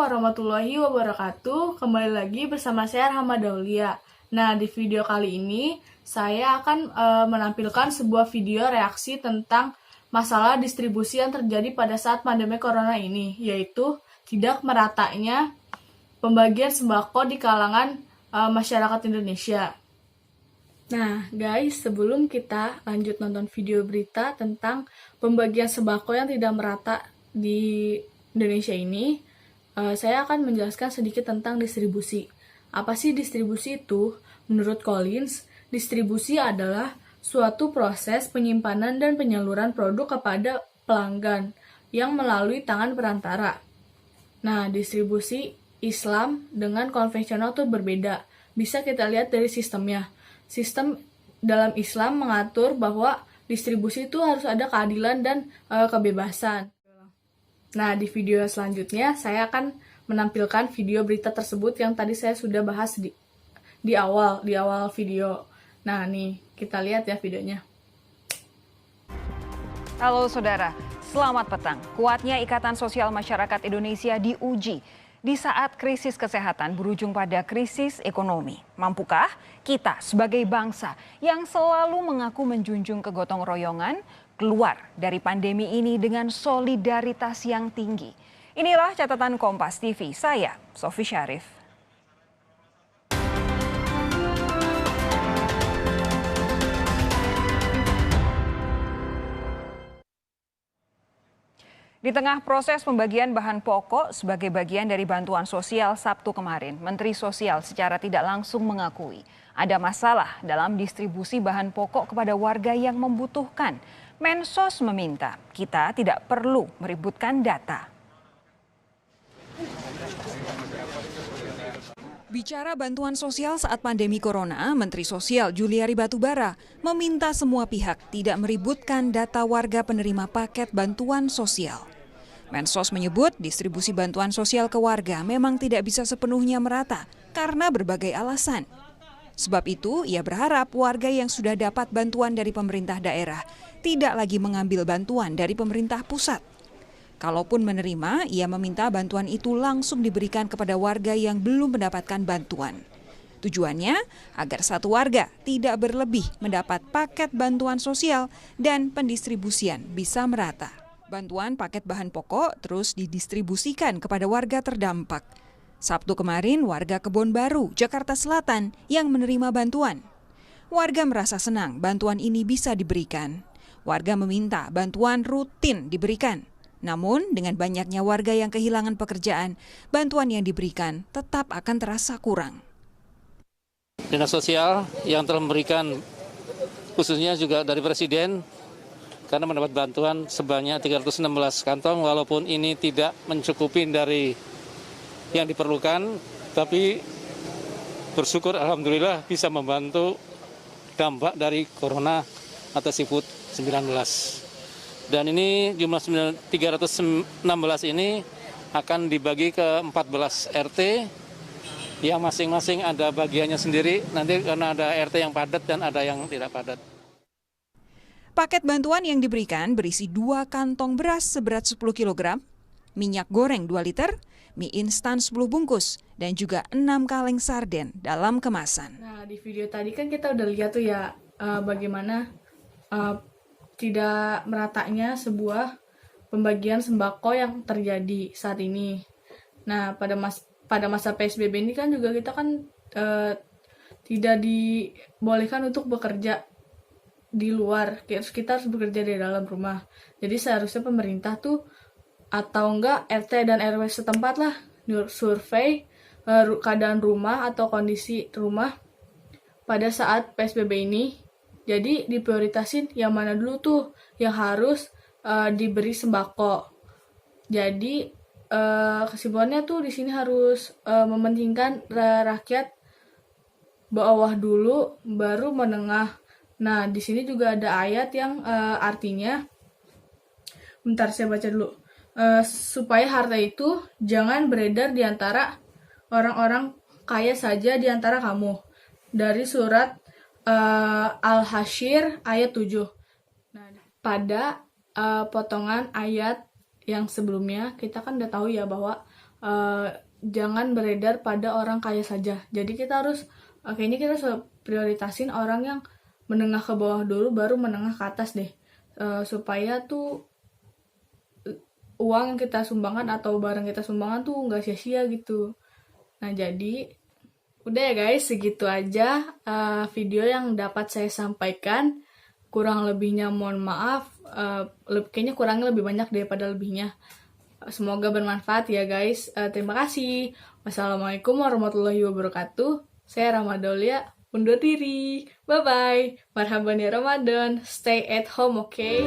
warahmatullahi wabarakatuh. Kembali lagi bersama saya Rahma Daulia. Nah, di video kali ini saya akan menampilkan sebuah video reaksi tentang masalah distribusi yang terjadi pada saat pandemi corona ini, yaitu tidak meratanya pembagian sembako di kalangan masyarakat Indonesia. Nah, guys, sebelum kita lanjut nonton video berita tentang pembagian sembako yang tidak merata di Indonesia ini, saya akan menjelaskan sedikit tentang distribusi. Apa sih distribusi itu? Menurut Collins, distribusi adalah suatu proses penyimpanan dan penyaluran produk kepada pelanggan yang melalui tangan perantara. Nah, distribusi Islam dengan konvensional itu berbeda. Bisa kita lihat dari sistemnya. Sistem dalam Islam mengatur bahwa distribusi itu harus ada keadilan dan kebebasan. Nah, di video selanjutnya saya akan menampilkan video berita tersebut yang tadi saya sudah bahas di awal video. Nah, nih, kita lihat ya videonya. Halo saudara, selamat petang. Kuatnya Ikatan Sosial Masyarakat Indonesia diuji di saat krisis kesehatan berujung pada krisis ekonomi. Mampukah kita sebagai bangsa yang selalu mengaku menjunjung kegotong royongan keluar dari pandemi ini dengan solidaritas yang tinggi? Inilah catatan Kompas TV, saya Sofi Syarif. Di tengah proses pembagian bahan pokok sebagai bagian dari bantuan sosial Sabtu kemarin, Menteri Sosial secara tidak langsung mengakui ada masalah dalam distribusi bahan pokok kepada warga yang membutuhkan. Mensos meminta kita tidak perlu meributkan data. Bicara bantuan sosial saat pandemi corona, Menteri Sosial Juliari Batubara meminta semua pihak tidak meributkan data warga penerima paket bantuan sosial. Mensos menyebut distribusi bantuan sosial ke warga memang tidak bisa sepenuhnya merata karena berbagai alasan. Sebab itu, ia berharap warga yang sudah dapat bantuan dari pemerintah daerah tidak lagi mengambil bantuan dari pemerintah pusat. Kalaupun menerima, ia meminta bantuan itu langsung diberikan kepada warga yang belum mendapatkan bantuan. Tujuannya agar satu warga tidak berlebih mendapat paket bantuan sosial dan pendistribusian bisa merata. Bantuan paket bahan pokok terus didistribusikan kepada warga terdampak. Sabtu kemarin, warga Kebon Baru, Jakarta Selatan yang menerima bantuan. Warga merasa senang bantuan ini bisa diberikan. Warga meminta bantuan rutin diberikan. Namun, dengan banyaknya warga yang kehilangan pekerjaan, bantuan yang diberikan tetap akan terasa kurang. Dinas Sosial yang telah memberikan, khususnya juga dari Presiden, karena mendapat bantuan sebanyak 316 kantong, walaupun ini tidak mencukupi dari yang diperlukan, tapi bersyukur alhamdulillah bisa membantu dampak dari corona atau COVID-19. Dan ini jumlah 316 ini akan dibagi ke 14 RT yang masing-masing ada bagiannya sendiri, nanti karena ada RT yang padat dan ada yang tidak padat. Paket bantuan yang diberikan berisi 2 kantong beras seberat 10 kg, minyak goreng 2 liter, mie instan 10 bungkus, dan juga 6 kaleng sarden dalam kemasan. Nah, di video tadi kan kita udah lihat tuh ya bagaimana tidak meratanya sebuah pembagian sembako yang terjadi saat ini. Nah, pada masa PSBB ini kan juga kita kan tidak dibolehkan untuk bekerja di luar, kita harus bekerja di dalam rumah. Jadi seharusnya pemerintah tuh atau enggak RT dan RW setempat lah survei keadaan rumah atau kondisi rumah pada saat PSBB ini. Jadi diprioritasin yang mana dulu tuh yang harus diberi sembako. Jadi kesimpulannya tuh di sini harus mementingkan rakyat bawah dulu baru menengah. Nah, di sini juga ada ayat yang artinya, bentar saya baca dulu. Supaya harta itu jangan beredar di antara orang-orang kaya saja di antara kamu. Dari surat Al-Hasyr ayat 7. Nah, pada potongan ayat yang sebelumnya kita kan udah tahu ya bahwa jangan beredar pada orang kaya saja. Jadi kita harus kayaknya kita harus prioritasin orang yang menengah ke bawah dulu, baru menengah ke atas deh, supaya tuh uang yang kita sumbangkan atau barang kita sumbangkan tuh nggak sia-sia gitu. Nah jadi udah ya guys, segitu aja video yang dapat saya sampaikan. Kurang lebihnya mohon maaf, kayaknya kurangnya lebih banyak daripada lebihnya. Semoga bermanfaat ya guys. Terima kasih. Wassalamualaikum warahmatullahi wabarakatuh. Saya Rahma Daulia, undur diri. Bye-bye. Marhaban ya Ramadan. Stay at home, okay?